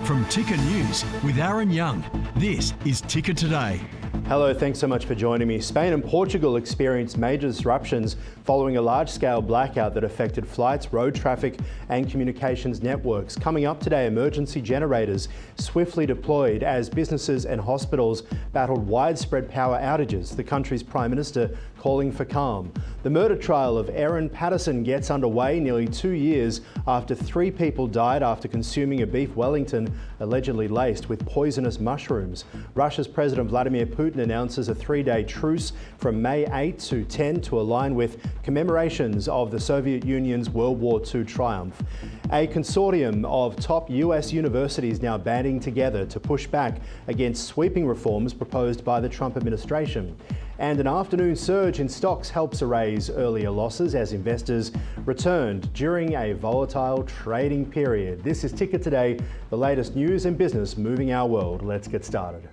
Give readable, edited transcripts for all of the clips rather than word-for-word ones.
From Ticker News with Aaron Young, this is Ticker Today. Hello, thanks so much for joining me. Spain and Portugal experienced major disruptions following a large-scale blackout that affected flights, road traffic and communications networks. Coming up today, emergency generators swiftly deployed as businesses and hospitals battled widespread power outages. The country's Prime Minister calling for calm. The murder trial of Erin Patterson gets underway nearly 2 years after 3 people died after consuming a beef Wellington allegedly laced with poisonous mushrooms. Russia's President Vladimir Putin announces a 3-day truce from May 8 to 10 to align with commemorations of the Soviet Union's World War II triumph. A consortium of top US universities now banding together to push back against sweeping reforms proposed by the Trump administration. And an afternoon surge in stocks helps erase earlier losses as investors returned during a volatile trading period. This is Ticker Today, the latest news and business moving our world. Let's get started.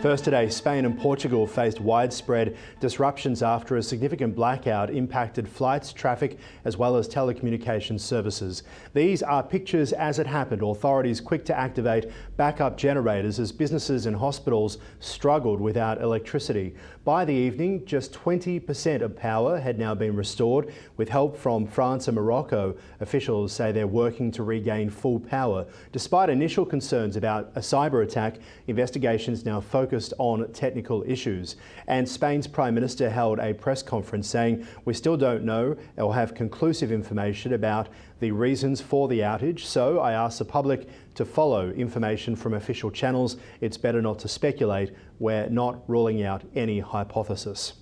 First today, Spain and Portugal faced widespread disruptions after a significant blackout impacted flights, traffic, as well as telecommunications services. These are pictures as it happened. Authorities quick to activate backup generators as businesses and hospitals struggled without electricity. By the evening, just 20% of power had now been restored with help from France and Morocco. Officials say they're working to regain full power. Despite initial concerns about a cyber attack, investigations now focused on technical issues. And Spain's Prime Minister held a press conference saying, "We still don't know or have conclusive information about the reasons for the outage, so I ask the public to follow information from official channels. It's better not to speculate. We're not ruling out any hypothesis."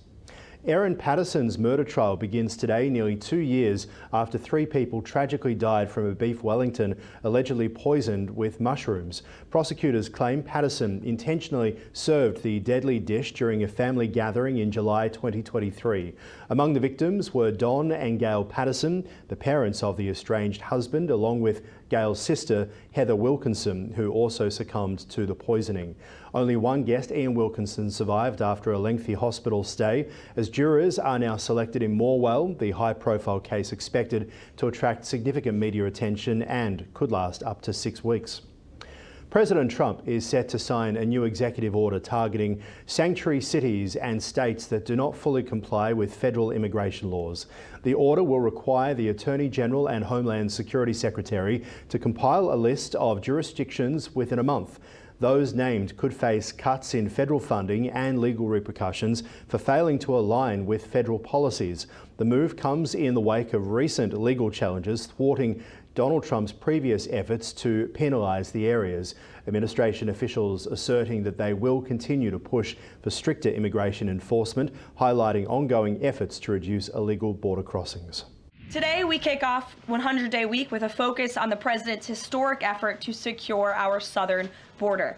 Erin Patterson's murder trial begins today, nearly 2 years after 3 people tragically died from a beef Wellington allegedly poisoned with mushrooms. Prosecutors claim Patterson intentionally served the deadly dish during a family gathering in July 2023. Among the victims were Don and Gail Patterson, the parents of the estranged husband, along with Gail's sister, Heather Wilkinson, who also succumbed to the poisoning. Only one guest, Ian Wilkinson, survived after a lengthy hospital stay. As jurors are now selected in Morwell, the high-profile case expected to attract significant media attention and could last up to 6 weeks. President Trump is set to sign a new executive order targeting sanctuary cities and states that do not fully comply with federal immigration laws. The order will require the Attorney General and Homeland Security Secretary to compile a list of jurisdictions within a month. Those named could face cuts in federal funding and legal repercussions for failing to align with federal policies. The move comes in the wake of recent legal challenges thwarting Donald Trump's previous efforts to penalise the areas. Administration officials asserting that they will continue to push for stricter immigration enforcement, highlighting ongoing efforts to reduce illegal border crossings. Today, we kick off 100-day week with a focus on the president's historic effort to secure our southern border.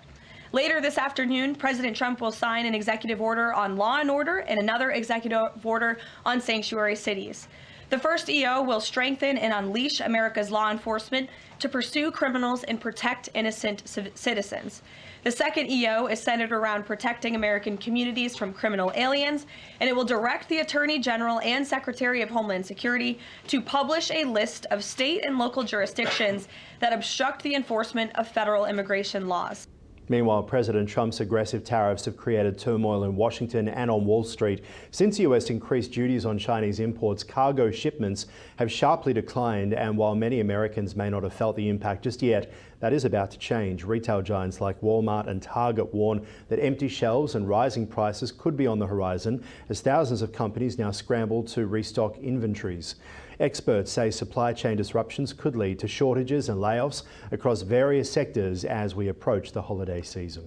Later this afternoon, President Trump will sign an executive order on law and order and another executive order on sanctuary cities. The first EO will strengthen and unleash America's law enforcement to pursue criminals and protect innocent citizens. The second EO is centered around protecting American communities from criminal aliens, and it will direct the Attorney General and Secretary of Homeland Security to publish a list of state and local jurisdictions that obstruct the enforcement of federal immigration laws. Meanwhile, President Trump's aggressive tariffs have created turmoil in Washington and on Wall Street. Since the US increased duties on Chinese imports, cargo shipments have sharply declined, and while many Americans may not have felt the impact just yet, that is about to change. Retail giants like Walmart and Target warn that empty shelves and rising prices could be on the horizon as thousands of companies now scramble to restock inventories. Experts say supply chain disruptions could lead to shortages and layoffs across various sectors as we approach the holiday season.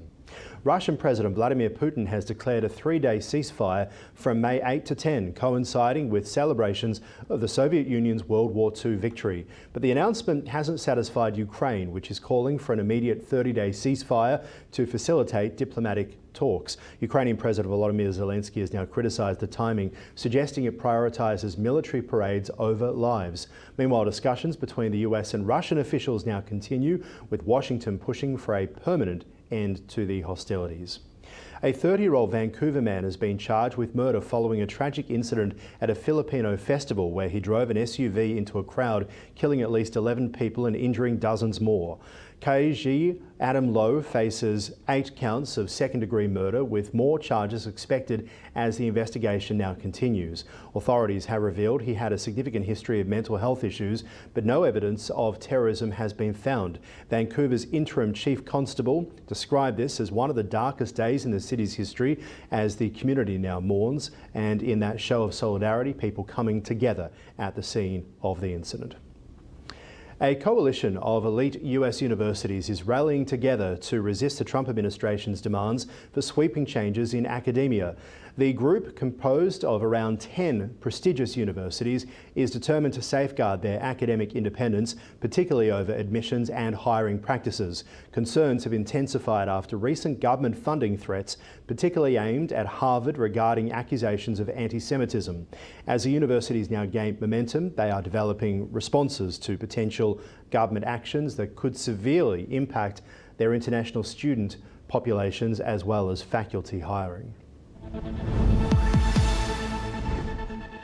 Russian President Vladimir Putin has declared a 3-day ceasefire from May 8 to 10, coinciding with celebrations of the Soviet Union's World War II victory. But the announcement hasn't satisfied Ukraine, which is calling for an immediate 30-day ceasefire to facilitate diplomatic talks. Ukrainian President Volodymyr Zelensky has now criticised the timing, suggesting it prioritises military parades over lives. Meanwhile, discussions between the US and Russian officials now continue, with Washington pushing for a permanent end to the hostilities. A 30-year-old Vancouver man has been charged with murder following a tragic incident at a Filipino festival where he drove an SUV into a crowd, killing at least 11 people and injuring dozens more. Kaiji Adam Lowe faces 8 counts of second-degree murder, with more charges expected as the investigation now continues. Authorities have revealed he had a significant history of mental health issues, but no evidence of terrorism has been found. Vancouver's interim chief constable described this as one of the darkest days in the city's history as the community now mourns, and in that show of solidarity, people coming together at the scene of the incident. A coalition of elite US universities is rallying together to resist the Trump administration's demands for sweeping changes in academia. The group, composed of around 10 prestigious universities, is determined to safeguard their academic independence, particularly over admissions and hiring practices. Concerns have intensified after recent government funding threats, particularly aimed at Harvard regarding accusations of anti-Semitism. As the universities now gain momentum, they are developing responses to potential government actions that could severely impact their international student populations as well as faculty hiring.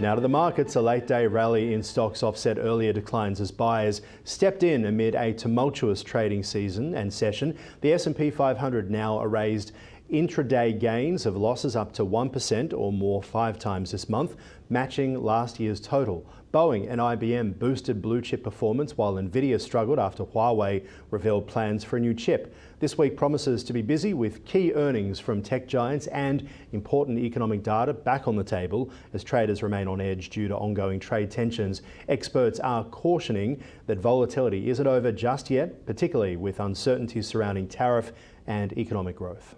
Now to the markets. A late-day rally in stocks offset earlier declines as buyers stepped in amid a tumultuous trading season and session. The S&P 500 now erased intraday gains of losses up to 1% or more 5 times this month, matching last year's total. Boeing and IBM boosted blue chip performance, while Nvidia struggled after Huawei revealed plans for a new chip. This week promises to be busy, with key earnings from tech giants and important economic data back on the table as traders remain on edge due to ongoing trade tensions. Experts are cautioning that volatility isn't over just yet, particularly with uncertainty surrounding tariff and economic growth.